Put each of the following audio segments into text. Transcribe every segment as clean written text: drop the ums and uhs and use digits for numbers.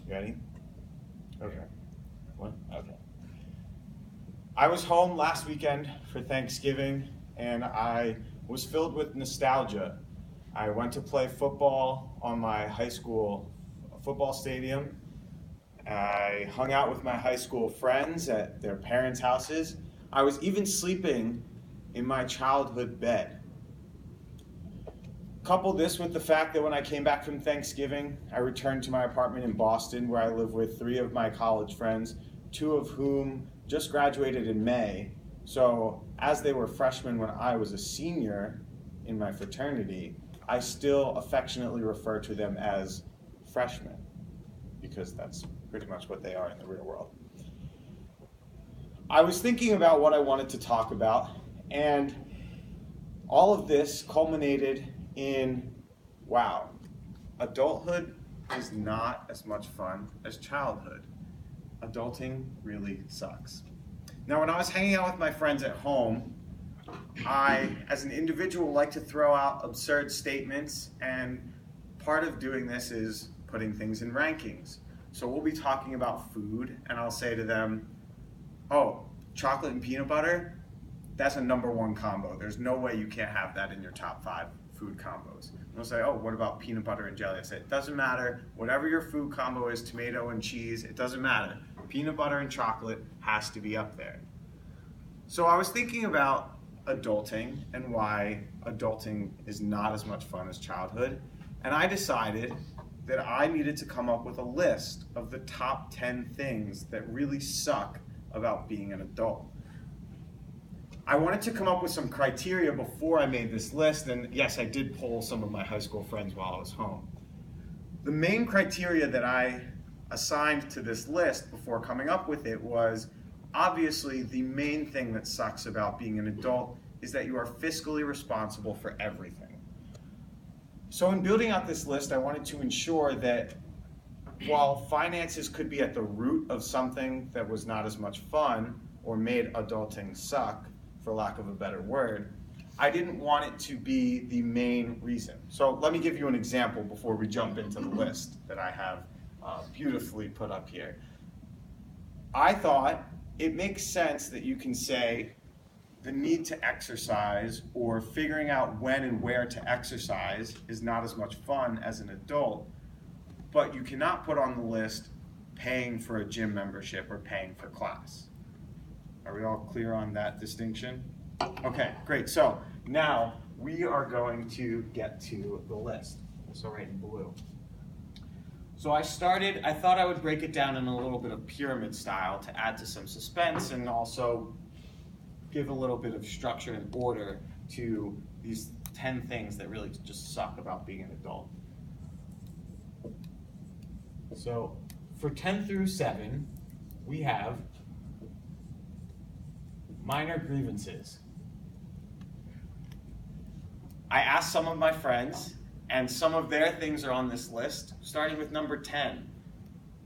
You ready? Okay. What? Okay. I was home last weekend for Thanksgiving, and I was filled with nostalgia. I went to play football on my high school football stadium. I hung out with my high school friends at their parents' houses. I was even sleeping in my childhood bed. Couple this with the fact that when I came back from Thanksgiving, I returned to my apartment in Boston where I live with 3 of my college friends, 2 of whom just graduated in May. So as they were freshmen when I was a senior in my fraternity, I still affectionately refer to them as freshmen because that's pretty much what they are in the real world. I was thinking about what I wanted to talk about, and all of this culminated in, wow, adulthood is not as much fun as childhood. Adulting really sucks. Now, when I was hanging out with my friends at home, I, as an individual, like to throw out absurd statements, and part of doing this is putting things in rankings. So we'll be talking about food, and I'll say to them, oh, chocolate and peanut butter, that's a #1 combo. There's no way you can't have that in your top 5 food combos. And they'll say, oh, what about peanut butter and jelly? I say, it doesn't matter. Whatever your food combo is, tomato and cheese, it doesn't matter. Peanut butter and chocolate has to be up there. So I was thinking about adulting and why adulting is not as much fun as childhood. And I decided that I needed to come up with a list of the top 10 things that really suck about being an adult. I wanted to come up with some criteria before I made this list, and yes, I did poll some of my high school friends while I was home. The main criteria that I assigned to this list before coming up with it was, obviously, the main thing that sucks about being an adult is that you are fiscally responsible for everything. So in building out this list, I wanted to ensure that while finances could be at the root of something that was not as much fun or made adulting suck, for lack of a better word, I didn't want it to be the main reason. So let me give you an example before we jump into the list that I have beautifully put up here. I thought it makes sense that you can say the need to exercise or figuring out when and where to exercise is not as much fun as an adult, but you cannot put on the list paying for a gym membership or paying for class. Are we all clear on that distinction? Okay, great. So now we are going to get to the list. So right in blue. So I thought I would break it down in a little bit of pyramid style to add to some suspense and also give a little bit of structure and order to these 10 things that really just suck about being an adult. So for 10 through 7, we have minor grievances. I asked some of my friends, and some of their things are on this list, starting with number 10,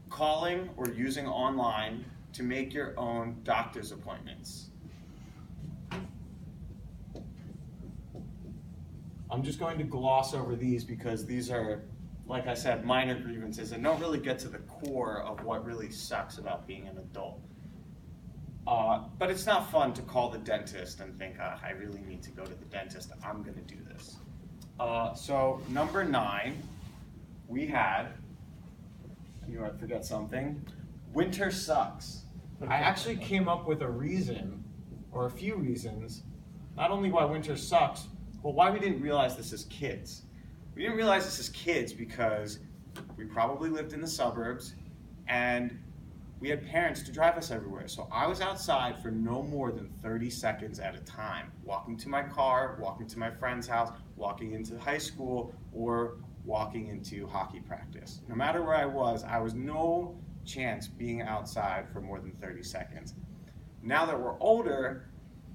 calling or using online to make your own doctor's appointments. I'm just going to gloss over these because these are, like I said, minor grievances and don't really get to the core of what really sucks about being an adult. But it's not fun to call the dentist and think, I really need to go to the dentist, I'm going to do this. So number 9, we had, you might forget something, winter sucks. I actually came up with a reason, or a few reasons, not only why winter sucks, but why we didn't realize this as kids. We didn't realize this as kids because we probably lived in the suburbs and we had parents to drive us everywhere. So I was outside for no more than 30 seconds at a time, walking to my car, walking to my friend's house, walking into high school, or walking into hockey practice. No matter where I was no chance being outside for more than 30 seconds. Now that we're older,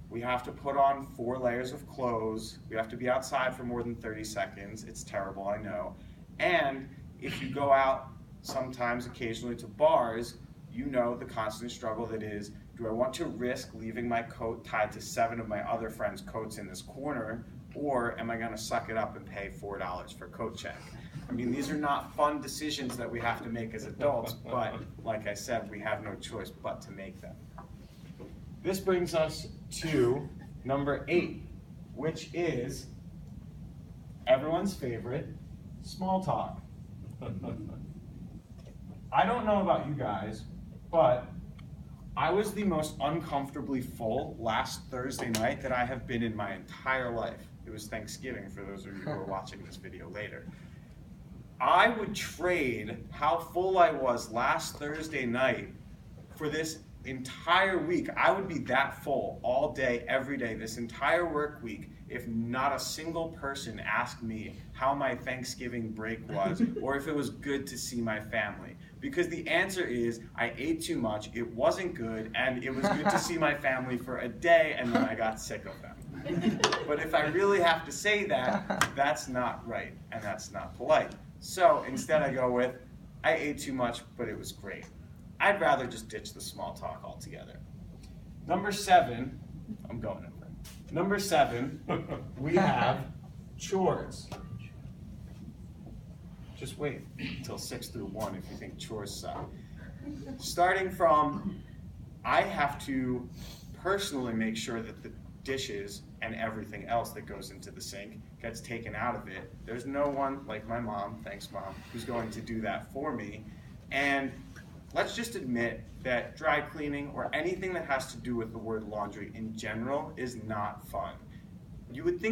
we have to put on 4 layers of clothes. We have to be outside for more than 30 seconds. It's terrible, I know. And if you go out sometimes occasionally to bars, you know the constant struggle that is, do I want to risk leaving my coat tied to 7 of my other friends' coats in this corner, or am I going to suck it up and pay $4 for coat check? I mean, these are not fun decisions that we have to make as adults, but like I said, we have no choice but to make them. This brings us to number 8, which is everyone's favorite, small talk. I don't know about you guys, but I was the most uncomfortably full last Thursday night that I have been in my entire life. It was Thanksgiving for those of you who are watching this video later. I would trade how full I was last Thursday night for this entire week. I would be that full all day, every day, this entire work week, if not a single person asked me how my Thanksgiving break was or if it was good to see my family. Because the answer is, I ate too much, it wasn't good, and it was good to see my family for a day, and then I got sick of them. But if I really have to say that, that's not right, and that's not polite. So instead I go with, I ate too much, but it was great. I'd rather just ditch the small talk altogether. Number 7, I'm going over. Number 7, we have chores. Just wait until 6 through 1 if you think chores suck. Starting from, I have to personally make sure that the dishes and everything else that goes into the sink gets taken out of it. There's no one like my mom, thanks mom, who's going to do that for me. And let's just admit that dry cleaning or anything that has to do with the word laundry in general is not fun. You would think